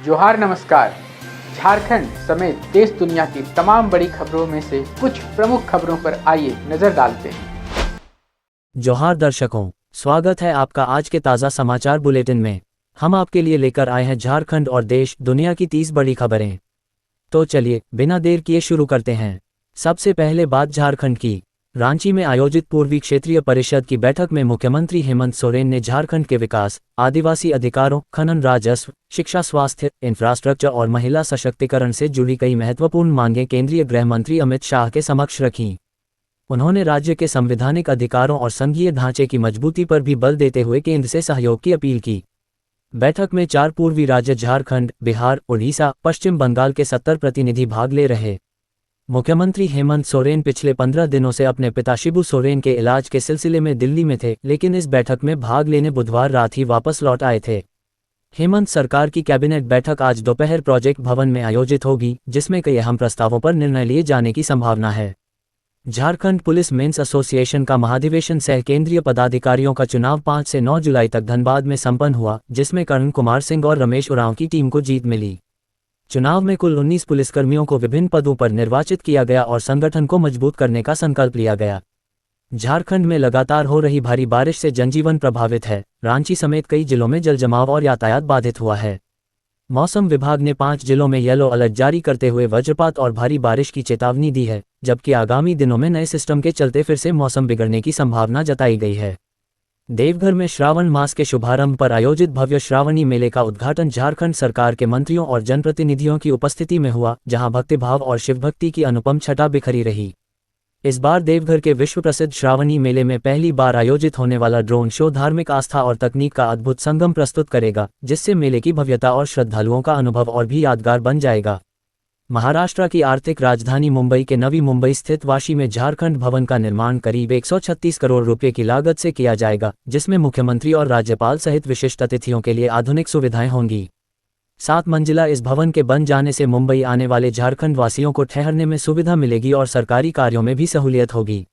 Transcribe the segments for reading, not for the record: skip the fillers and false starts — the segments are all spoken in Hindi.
जोहार नमस्कार। झारखंड समेत देश दुनिया की तमाम बड़ी खबरों में से कुछ प्रमुख खबरों पर आइए नजर डालते हैं। जोहार दर्शकों, स्वागत है आपका आज के ताज़ा समाचार बुलेटिन में। हम आपके लिए लेकर आए हैं झारखंड और देश दुनिया की 30 बड़ी खबरें। तो चलिए बिना देर किए शुरू करते हैं। सबसे पहले बात झारखंड की। रांची में आयोजित पूर्वी क्षेत्रीय परिषद की बैठक में मुख्यमंत्री हेमंत सोरेन ने झारखंड के विकास, आदिवासी अधिकारों, खनन, राजस्व, शिक्षा, स्वास्थ्य, इंफ्रास्ट्रक्चर और महिला सशक्तिकरण से जुड़ी कई महत्वपूर्ण मांगें केंद्रीय गृह मंत्री अमित शाह के समक्ष रखीं। उन्होंने राज्य के संवैधानिक अधिकारों और संघीय ढांचे की मजबूती पर भी बल देते हुए केंद्र से सहयोग की अपील की। बैठक में 4 पूर्वी राज्य झारखंड, बिहार, उड़ीसा, पश्चिम बंगाल के 70 प्रतिनिधि भाग ले रहे। मुख्यमंत्री हेमंत सोरेन पिछले 15 दिनों से अपने पिता शिबू सोरेन के इलाज के सिलसिले में दिल्ली में थे, लेकिन इस बैठक में भाग लेने बुधवार रात ही वापस लौट आए थे। हेमंत सरकार की कैबिनेट बैठक आज दोपहर प्रोजेक्ट भवन में आयोजित होगी, जिसमें कई अहम प्रस्तावों पर निर्णय लिए जाने की संभावना है। झारखंड पुलिस मेंस एसोसिएशन का महाधिवेशन सह केंद्रीय पदाधिकारियों का चुनाव 5 से 9 जुलाई तक धनबाद में संपन्न हुआ, जिसमें कर्ण कुमार सिंह और रमेश उरांव की टीम को जीत मिली। चुनाव में कुल 19 पुलिसकर्मियों को विभिन्न पदों पर निर्वाचित किया गया और संगठन को मजबूत करने का संकल्प लिया गया। झारखंड में लगातार हो रही भारी बारिश से जनजीवन प्रभावित है। रांची समेत कई जिलों में जलजमाव और यातायात बाधित हुआ है। मौसम विभाग ने 5 जिलों में येलो अलर्ट जारी करते हुए वज्रपात और भारी बारिश की चेतावनी दी है, जबकि आगामी दिनों में नए सिस्टम के चलते फिर से मौसम बिगड़ने की संभावना जताई गई है। देवघर में श्रावण मास के शुभारंभ पर आयोजित भव्य श्रावणी मेले का उद्घाटन झारखंड सरकार के मंत्रियों और जनप्रतिनिधियों की उपस्थिति में हुआ, जहां भक्तिभाव और शिवभक्ति की अनुपम छटा बिखरी रही। इस बार देवघर के विश्व प्रसिद्ध श्रावणी मेले में पहली बार आयोजित होने वाला ड्रोन शो धार्मिक आस्था और तकनीक का अद्भुत संगम प्रस्तुत करेगा, जिससे मेले की भव्यता और श्रद्धालुओं का अनुभव और भी यादगार बन जाएगा। महाराष्ट्र की आर्थिक राजधानी मुंबई के नवी मुंबई स्थित वाशी में झारखंड भवन का निर्माण करीब 136 करोड़ रुपए की लागत से किया जाएगा, जिसमें मुख्यमंत्री और राज्यपाल सहित विशिष्ट अतिथियों के लिए आधुनिक सुविधाएं होंगी। 7 मंजिला इस भवन के बन जाने से मुंबई आने वाले झारखंड वासियों को ठहरने में सुविधा मिलेगी और सरकारी कार्यों में भी सहूलियत होगी।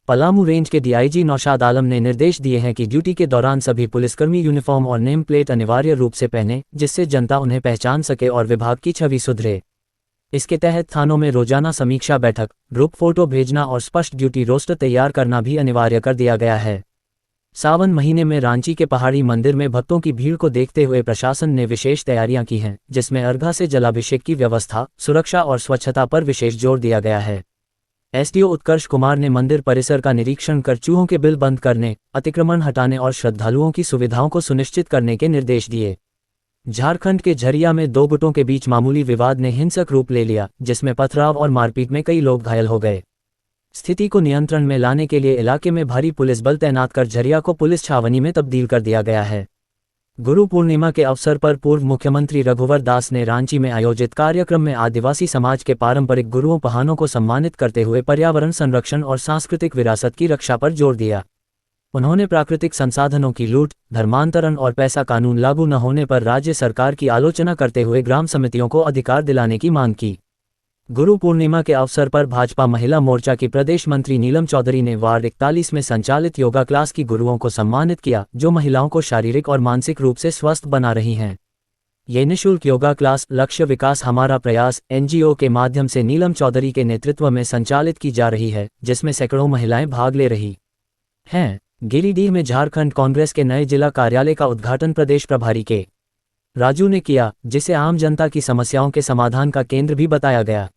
पलामू रेंज के डीआईजी नौशाद आलम ने निर्देश दिए हैं कि ड्यूटी के दौरान सभी पुलिसकर्मी यूनिफॉर्म और नेम प्लेट अनिवार्य रूप से पहने, जिससे जनता उन्हें पहचान सके और विभाग की छवि सुधरे। इसके तहत थानों में रोजाना समीक्षा बैठक, ग्रुप फोटो भेजना और स्पष्ट ड्यूटी रोस्टर तैयार करना भी अनिवार्य कर दिया गया है। सावन महीने में रांची के पहाड़ी मंदिर में भक्तों की भीड़ को देखते हुए प्रशासन ने विशेष तैयारियां की हैं, जिसमें अर्घा से जलाभिषेक की व्यवस्था, सुरक्षा और स्वच्छता पर विशेष जोर दिया गया है। एसडीओ उत्कर्ष कुमार ने मंदिर परिसर का निरीक्षण कर चूहों के बिल बंद करने, अतिक्रमण हटाने और श्रद्धालुओं की सुविधाओं को सुनिश्चित करने के निर्देश दिए। झारखंड के झरिया में 2 गुटों के बीच मामूली विवाद ने हिंसक रूप ले लिया, जिसमें पथराव और मारपीट में कई लोग घायल हो गए। स्थिति को नियंत्रण में लाने के लिए इलाके में भारी पुलिस बल तैनात कर झरिया को पुलिस छावनी में तब्दील कर दिया गया है। गुरु पूर्णिमा के अवसर पर पूर्व मुख्यमंत्री रघुवर दास ने रांची में आयोजित कार्यक्रम में आदिवासी समाज के पारंपरिक गुरुओं पहानों को सम्मानित करते हुए पर्यावरण संरक्षण और सांस्कृतिक विरासत की रक्षा पर जोर दिया। उन्होंने प्राकृतिक संसाधनों की लूट, धर्मांतरण और पैसा कानून लागू न होने पर राज्य सरकार की आलोचना करते हुए ग्राम समितियों को अधिकार दिलाने की मांग की। गुरु पूर्णिमा के अवसर पर भाजपा महिला मोर्चा की प्रदेश मंत्री नीलम चौधरी ने वार्ड 41 में संचालित योगा क्लास की गुरुओं को सम्मानित किया, जो महिलाओं को शारीरिक और मानसिक रूप से स्वस्थ बना रही हैं। ये निःशुल्क योगा क्लास लक्ष्य विकास हमारा प्रयास एनजीओ के माध्यम से नीलम चौधरी के नेतृत्व में संचालित की जा रही है, जिसमें सैकड़ों महिलाएं भाग ले रही हैं। गिरिडीह में झारखंड कांग्रेस के नए जिला कार्यालय का उद्घाटन प्रदेश प्रभारी के राजू ने किया, जिसे आम जनता की समस्याओं के समाधान का केंद्र भी बताया गया।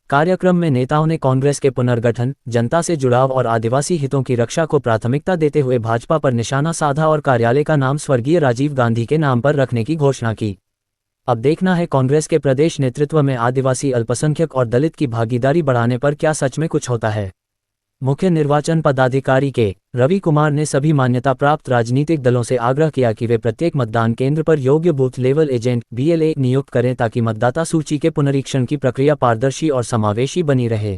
कार्यक्रम में नेताओं ने कांग्रेस के पुनर्गठन, जनता से जुड़ाव और आदिवासी हितों की रक्षा को प्राथमिकता देते हुए भाजपा पर निशाना साधा और कार्यालय का नाम स्वर्गीय राजीव गांधी के नाम पर रखने की घोषणा की। अब देखना है कांग्रेस के प्रदेश नेतृत्व में आदिवासी, अल्पसंख्यक और दलित की भागीदारी बढ़ाने पर क्या सच में कुछ होता है। मुख्य निर्वाचन पदाधिकारी के रवि कुमार ने सभी मान्यता प्राप्त राजनीतिक दलों से आग्रह किया कि वे प्रत्येक मतदान केंद्र पर योग्य बूथ लेवल एजेंट BLA नियुक्त करें, ताकि मतदाता सूची के पुनरीक्षण की प्रक्रिया पारदर्शी और समावेशी बनी रहे।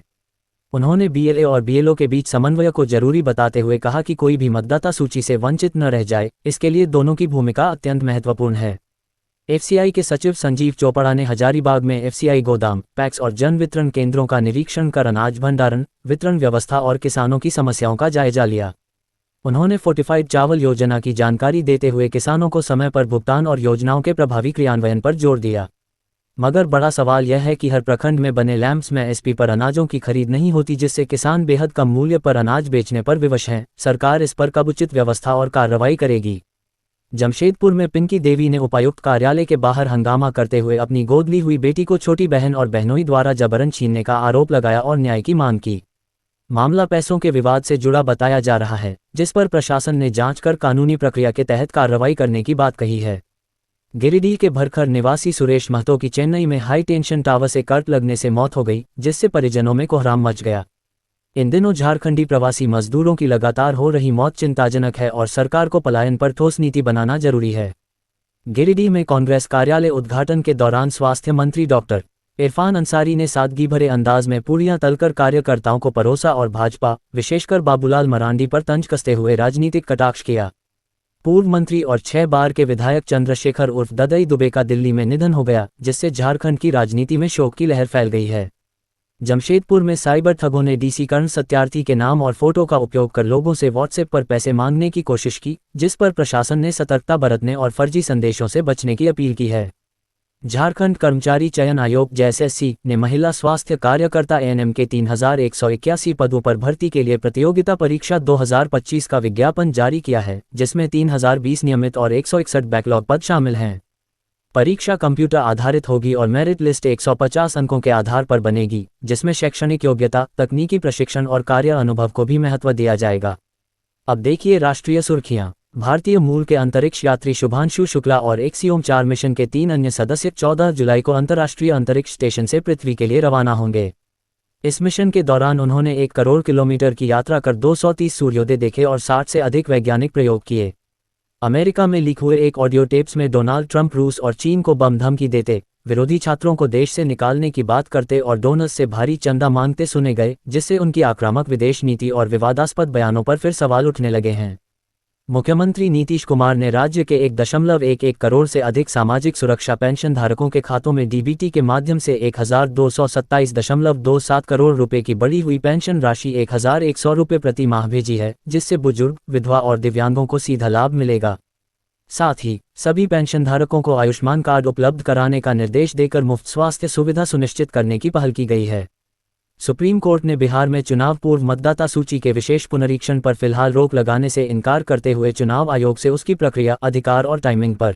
उन्होंने BLA और BLO के बीच समन्वय को जरूरी बताते हुए कहा कि कोई भी मतदाता सूची से वंचित न रह जाए, इसके लिए दोनों की भूमिका अत्यंत महत्वपूर्ण है। FCI के सचिव संजीव चोपड़ा ने हजारीबाग में FCI गोदाम, पैक्स और जन वितरण केंद्रों का निरीक्षण कर अनाज भंडारण, वितरण व्यवस्था और किसानों की समस्याओं का जायजा लिया। उन्होंने फोर्टिफाइड चावल योजना की जानकारी देते हुए किसानों को समय पर भुगतान और योजनाओं के प्रभावी क्रियान्वयन पर जोर दिया। मगर बड़ा सवाल यह है कि हर प्रखंड में बने लैंप्स में एसपी पर अनाजों की खरीद नहीं होती, जिससे किसान बेहद कम मूल्य पर अनाज बेचने पर विवश हैं। सरकार इस पर कब उचित व्यवस्था और कार्रवाई करेगी? जमशेदपुर में पिंकी देवी ने उपायुक्त कार्यालय के बाहर हंगामा करते हुए अपनी गोद ली हुई बेटी को छोटी बहन और बहनोई द्वारा जबरन छीनने का आरोप लगाया और न्याय की मांग की। मामला पैसों के विवाद से जुड़ा बताया जा रहा है, जिस पर प्रशासन ने जांच कर कानूनी प्रक्रिया के तहत कार्रवाई करने की बात कही है। गिरिडीह के भरखर निवासी सुरेश महतो की चेन्नई में हाई टेंशन टावर से करंट लगने से मौत हो गई, जिससे परिजनों में कोहराम मच गया। इन दिनों झारखंडी प्रवासी मजदूरों की लगातार हो रही मौत चिंताजनक है और सरकार को पलायन पर ठोस नीति बनाना जरूरी है। गिरिडीह में कांग्रेस कार्यालय उद्घाटन के दौरान स्वास्थ्य मंत्री डॉक्टर इरफान अंसारी ने सादगी भरे अंदाज में पूरियां तलकर कार्यकर्ताओं को परोसा और भाजपा, विशेषकर बाबूलाल मरांडी पर तंज कसते हुए राजनीतिक कटाक्ष किया। पूर्व मंत्री और 6 बार के विधायक चंद्रशेखर उर्फ ददई दुबे का दिल्ली में निधन हो गया, जिससे झारखंड की राजनीति में शोक की लहर फैल गई है। जमशेदपुर में साइबर ठगों ने डीसी कर्ण सत्यार्थी के नाम और फोटो का उपयोग कर लोगों से व्हाट्सएप पर पैसे मांगने की कोशिश की, जिस पर प्रशासन ने सतर्कता बरतने और फर्जी संदेशों से बचने की अपील की है। झारखंड कर्मचारी चयन आयोग (JSSC) ने महिला स्वास्थ्य कार्यकर्ता ANM के 3181 पदों पर भर्ती के लिए प्रतियोगिता परीक्षा 2025 का विज्ञापन जारी किया है, जिसमें 3020 नियमित और 161 बैकलॉग पद शामिल हैं। परीक्षा कंप्यूटर आधारित होगी और मेरिट लिस्ट 150 अंकों के आधार पर बनेगी, जिसमें शैक्षणिक योग्यता, तकनीकी प्रशिक्षण और कार्य अनुभव को भी महत्व दिया जाएगा। अब देखिए राष्ट्रीय सुर्खियां। भारतीय मूल के अंतरिक्ष यात्री शुभांशु शुक्ला और एक्सियोम-4 मिशन के 3 अन्य सदस्य 14 जुलाई को अंतर्राष्ट्रीय अंतरिक्ष स्टेशन से पृथ्वी के लिए रवाना होंगे। इस मिशन के दौरान उन्होंने 1 करोड़ किलोमीटर की यात्रा कर 230 सूर्योदय देखे और 60 से अधिक वैज्ञानिक प्रयोग किए। अमेरिका में लीक हुए एक ऑडियो टेप्स में डोनाल्ड ट्रंप रूस और चीन को बम धमकी देते, विरोधी छात्रों को देश से निकालने की बात करते और डोनर्स से भारी चंदा मांगते सुने गए, जिससे उनकी आक्रामक विदेश नीति और विवादास्पद बयानों पर फिर सवाल उठने लगे हैं। मुख्यमंत्री नीतीश कुमार ने राज्य के 1.11 करोड़ से अधिक सामाजिक सुरक्षा पेंशन धारकों के खातों में डीबीटी के माध्यम से 1227.27 करोड़ रुपए की बढ़ी हुई पेंशन राशि 1100 रुपये प्रति माह भेजी है, जिससे बुजुर्ग, विधवा और दिव्यांगों को सीधा लाभ मिलेगा। साथ ही सभी पेंशनधारकों को आयुष्मान कार्ड उपलब्ध कराने का निर्देश देकर मुफ्त स्वास्थ्य सुविधा सुनिश्चित करने की पहल की गई है। सुप्रीम कोर्ट ने बिहार में चुनाव पूर्व मतदाता सूची के विशेष पुनरीक्षण पर फिलहाल रोक लगाने से इनकार करते हुए चुनाव आयोग से उसकी प्रक्रिया, अधिकार और टाइमिंग पर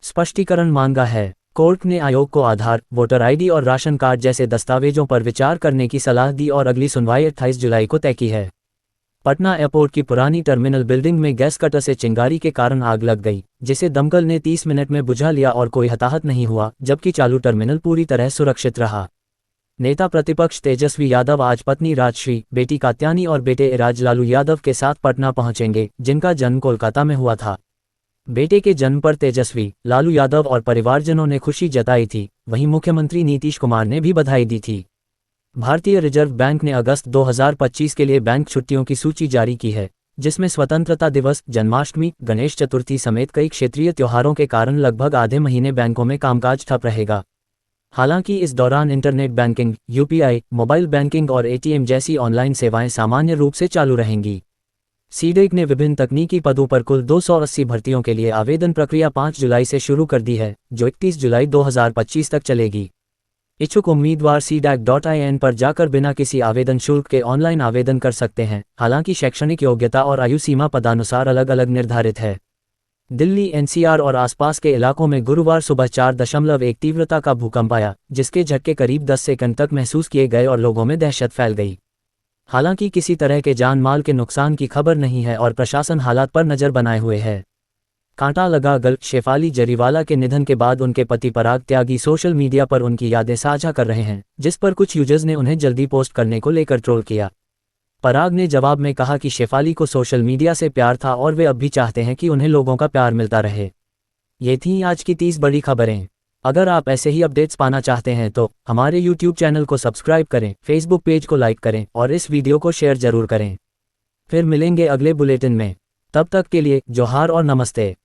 स्पष्टीकरण मांगा है। कोर्ट ने आयोग को आधार, वोटर आईडी और राशन कार्ड जैसे दस्तावेजों पर विचार करने की सलाह दी और अगली सुनवाई 28 जुलाई को तय की है। पटना एयरपोर्ट की पुरानी टर्मिनल बिल्डिंग में गैस कटर से चिंगारी के कारण आग लग गई, जिसे दमकल ने 30 मिनट में बुझा लिया और कोई हताहत नहीं हुआ, जबकि चालू टर्मिनल पूरी तरह सुरक्षित रहा। नेता प्रतिपक्ष तेजस्वी यादव आज पत्नी राजश्री, बेटी कात्यानी और बेटे इराज लालू यादव के साथ पटना पहुंचेंगे, जिनका जन्म कोलकाता में हुआ था। बेटे के जन्म पर तेजस्वी, लालू यादव और परिवारजनों ने खुशी जताई थी, वहीं मुख्यमंत्री नीतीश कुमार ने भी बधाई दी थी। भारतीय रिजर्व बैंक ने अगस्त 2025 के लिए बैंक छुट्टियों की सूची जारी की है, जिसमें स्वतंत्रता दिवस, जन्माष्टमी, गणेश चतुर्थी समेत कई क्षेत्रीय त्योहारों के कारण लगभग आधे महीने बैंकों में कामकाज ठप रहेगा। हालांकि इस दौरान internet banking, UPI, mobile banking और एटीएम जैसी ऑनलाइन सेवाएं सामान्य रूप से चालू रहेंगी। सीडेक ने विभिन्न तकनीकी पदों पर कुल 280 भर्तियों के लिए आवेदन प्रक्रिया 5 जुलाई से शुरू कर दी है, जो 31 जुलाई 2025 तक चलेगी। इच्छुक उम्मीदवार cdac.in पर जाकर बिना किसी आवेदन शुल्क के ऑनलाइन आवेदन कर सकते हैं। हालांकि शैक्षणिक योग्यता और आयु सीमा पदानुसार अलग अलग निर्धारित है। दिल्ली, एनसीआर और आसपास के इलाकों में गुरुवार सुबह 4.1 तीव्रता का भूकंप आया, जिसके झटके करीब 10 सेकंड तक महसूस किए गए और लोगों में दहशत फैल गई। हालांकि किसी तरह के जान माल के नुकसान की खबर नहीं है और प्रशासन हालात पर नजर बनाए हुए है। कांटा लगा गल। शेफाली जरीवाला के निधन के बाद उनके पति पराग त्यागी सोशल मीडिया पर उनकी यादें साझा कर रहे हैं, जिस पर कुछ यूजर्स ने उन्हें जल्दी पोस्ट करने को लेकर ट्रोल किया। पराग ने जवाब में कहा कि शेफाली को सोशल मीडिया से प्यार था और वे अब भी चाहते हैं कि उन्हें लोगों का प्यार मिलता रहे। ये थीं आज की 30 बड़ी खबरें। अगर आप ऐसे ही अपडेट्स पाना चाहते हैं तो हमारे YouTube चैनल को सब्सक्राइब करें, Facebook पेज को लाइक करें और इस वीडियो को शेयर जरूर करें। फिर मिलेंगे अगले बुलेटिन में। तब तक के लिए जोहार और नमस्ते।